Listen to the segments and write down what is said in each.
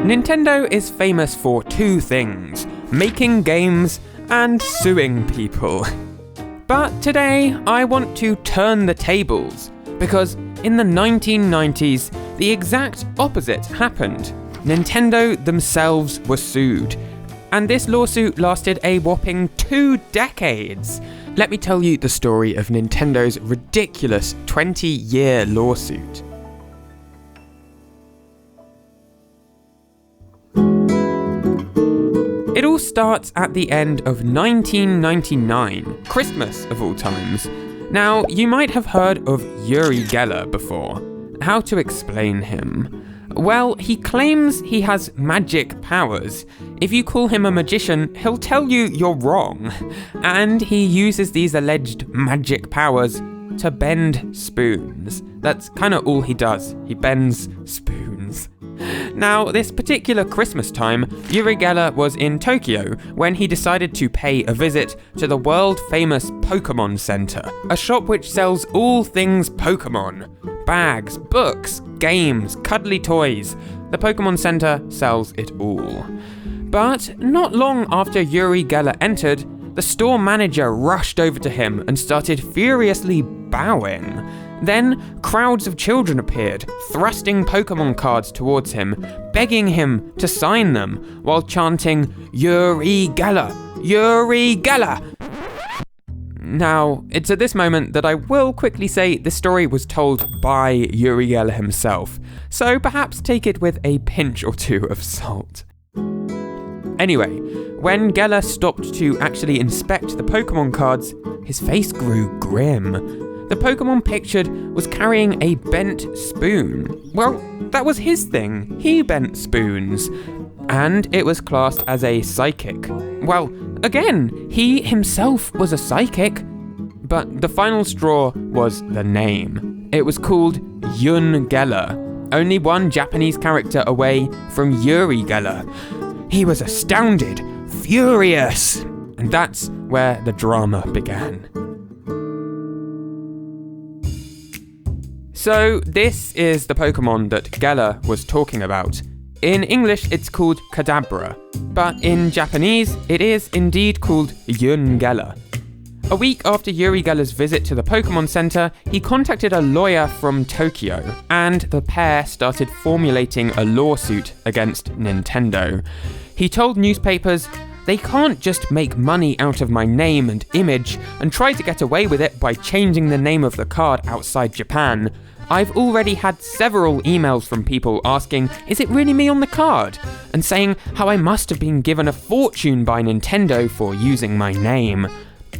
Nintendo is famous for two things: making games and suing people. But today, I want to turn the tables, because in the 1990s, the exact opposite happened. Nintendo themselves were sued, and this lawsuit lasted a whopping 2 decades. Let me tell you the story of Nintendo's ridiculous 20-year lawsuit. It all starts at the end of 1999, Christmas of all times. Now, you might have heard of Yuri Gellar before. How to explain him? Well, he claims he has magic powers. If you call him a magician, he'll tell you you're wrong. And he uses these alleged magic powers to bend spoons. That's kind of all he does. He bends spoons. Now, this particular Christmas time, Yuri Gellar was in Tokyo when he decided to pay a visit to the world-famous Pokemon Center, a shop which sells all things Pokemon. Bags, books, games, cuddly toys. The Pokemon Center sells it all. But not long after Yuri Gellar entered, the store manager rushed over to him and started furiously bowing. Then, crowds of children appeared, thrusting Pokemon cards towards him, begging him to sign them, while chanting, "Yuri Gellar! Yuri Gellar!" Now, it's at this moment that I will quickly say the story was told by Yuri Gellar himself, so perhaps take it with a pinch or two of salt. Anyway, when Gellar stopped to actually inspect the Pokemon cards, his face grew grim. The Pokemon pictured was carrying a bent spoon. Well, that was his thing. He bent spoons. And it was classed as a psychic. Well, again, he himself was a psychic. But the final straw was the name. It was called Yun Gellar, only one Japanese character away from Yuri Gellar. He was astounded, furious, and that's where the drama began. So this is the Pokemon that Gellar was talking about. In English, it's called Kadabra, but in Japanese, it is indeed called Yun Gellar. A week after Yuri Gellar's visit to the Pokemon Center, he contacted a lawyer from Tokyo, and the pair started formulating a lawsuit against Nintendo. He told newspapers, "They can't just make money out of my name and image and try to get away with it by changing the name of the card outside Japan. I've already had several emails from people asking, is it really me on the card? And saying how I must have been given a fortune by Nintendo for using my name.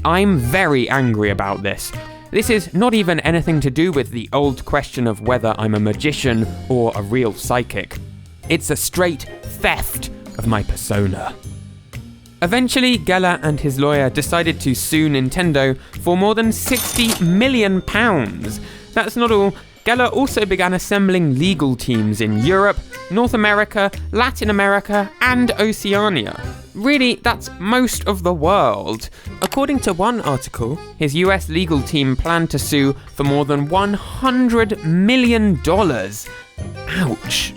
I'm very angry about this. This is not even anything to do with the old question of whether I'm a magician or a real psychic. It's a straight theft of my persona." Eventually, Gellar and his lawyer decided to sue Nintendo for more than £60 million. That's not all. Gellar also began assembling legal teams in Europe, North America, Latin America, and Oceania. Really, that's most of the world. According to one article, his US legal team planned to sue for more than $100 million. Ouch.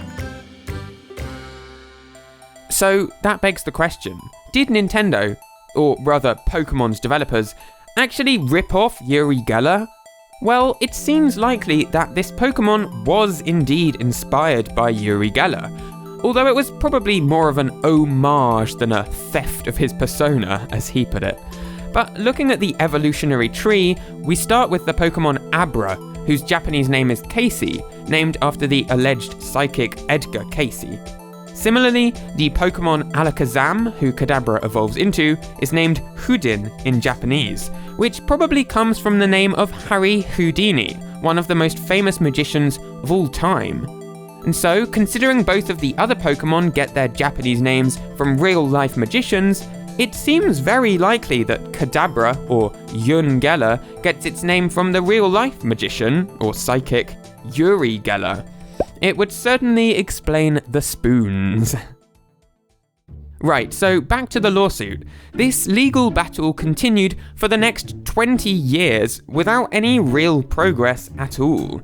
So that begs the question, did Nintendo, or rather Pokemon's developers, actually rip off Yuri Gellar? Well, it seems likely that this Pokemon was indeed inspired by Yuri Gellar, although it was probably more of an homage than a theft of his persona, as he put it. But looking at the evolutionary tree, we start with the Pokemon Abra, whose Japanese name is Casey, named after the alleged psychic Edgar Casey. Similarly, the Pokemon Alakazam, who Kadabra evolves into, is named Houdin in Japanese, which probably comes from the name of Harry Houdini, one of the most famous magicians of all time. And so, considering both of the other Pokemon get their Japanese names from real-life magicians, it seems very likely that Kadabra, or Yun Gellar, gets its name from the real-life magician, or psychic, Yuri Gellar. It would certainly explain the spoons. Right, so back to the lawsuit. This legal battle continued for the next 20 years without any real progress at all.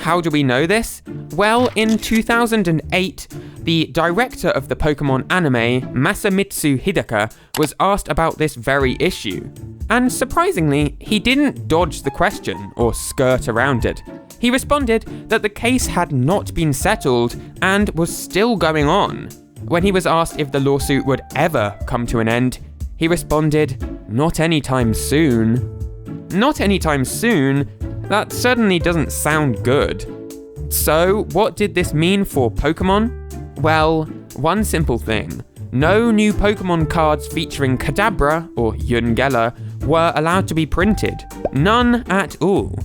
How do we know this? Well, in 2008, the director of the Pokemon anime, Masamitsu Hidaka, was asked about this very issue. And surprisingly, he didn't dodge the question or skirt around it. He responded that the case had not been settled and was still going on. When he was asked if the lawsuit would ever come to an end, he responded, "Not anytime soon." Not anytime soon? That certainly doesn't sound good. So, what did this mean for Pokemon? Well, one simple thing. No new Pokemon cards featuring Kadabra, or Yuri Gellar, were allowed to be printed. None at all.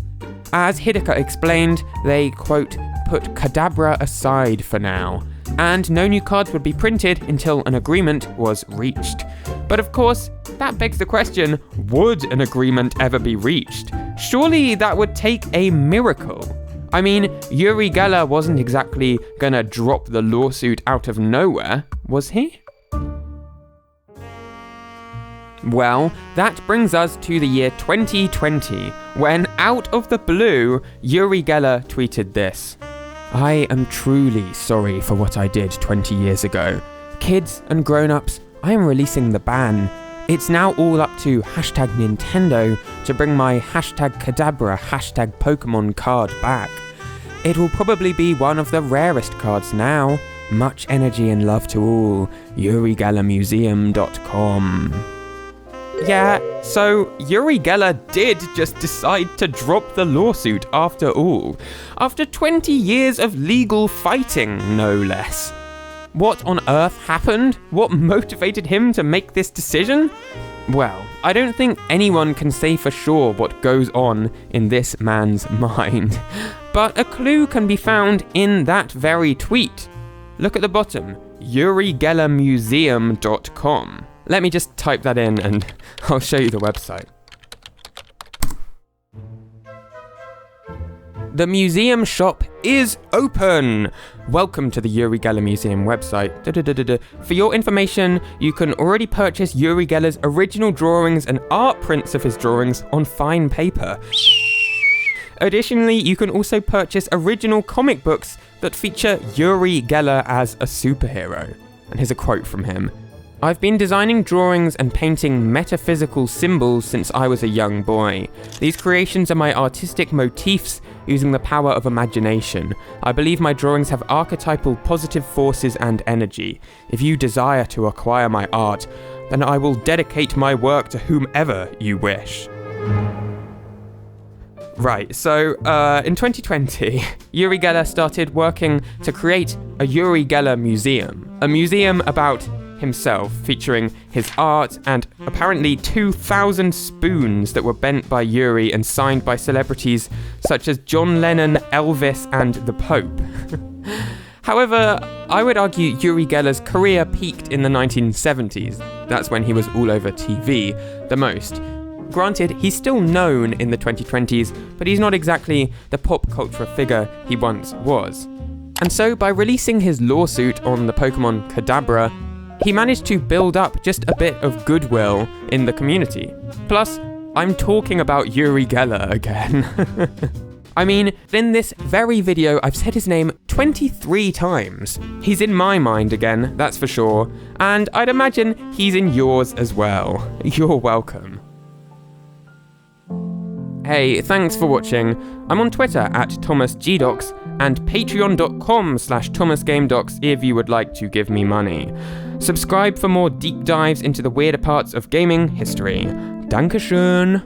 As Hidaka explained, they, quote, put Kadabra aside for now, and no new cards would be printed until an agreement was reached. But of course, that begs the question, would an agreement ever be reached? Surely that would take a miracle. I mean, Yuri Gellar wasn't exactly gonna drop the lawsuit out of nowhere, was he? Well, that brings us to the year 2020, when out of the blue, Yuri Gellar tweeted this. "I am truly sorry for what I did 20 years ago. Kids and grown-ups, I am releasing the ban. It's now all up to #Nintendo to bring my #Kadabra #Pokemon card back. It will probably be one of the rarest cards now. Much energy and love to all. YuriGellarMuseum.com." Yeah, so Yuri Gellar did just decide to drop the lawsuit after all. After 20 years of legal fighting, no less. What on earth happened? What motivated him to make this decision? Well, I don't think anyone can say for sure what goes on in this man's mind. But a clue can be found in that very tweet. Look at the bottom, YuriGellarMuseum.com. Let me just type that in and I'll show you the website. The museum shop is open! Welcome to the Yuri Gellar Museum website. For your information, you can already purchase Yuri Gellar's original drawings and art prints of his drawings on fine paper. Additionally, you can also purchase original comic books that feature Yuri Gellar as a superhero. And here's a quote from him. "I've been designing drawings and painting metaphysical symbols since I was a young boy. These creations are my artistic motifs using the power of imagination. I believe my drawings have archetypal positive forces and energy. If you desire to acquire my art, then I will dedicate my work to whomever you wish." Right, so in 2020, Yuri Gellar started working to create a Yuri Gellar museum. A museum about himself, featuring his art and apparently 2,000 spoons that were bent by Yuri and signed by celebrities such as John Lennon, Elvis, and the Pope. However, I would argue Yuri Gellar's career peaked in the 1970s. That's when he was all over TV the most. Granted, he's still known in the 2020s, but he's not exactly the pop culture figure he once was. And so, by releasing his lawsuit on the Pokemon Kadabra, he managed to build up just a bit of goodwill in the community. Plus, I'm talking about Yuri Gellar again. I mean, in this very video, I've said his name 23 times. He's in my mind again, that's for sure, and I'd imagine he's in yours as well. You're welcome. Hey, thanks for watching. I'm on Twitter @ThomasGDocs and patreon.com/ThomasGameDocs if you would like to give me money. Subscribe for more deep dives into the weirder parts of gaming history. Dankeschön.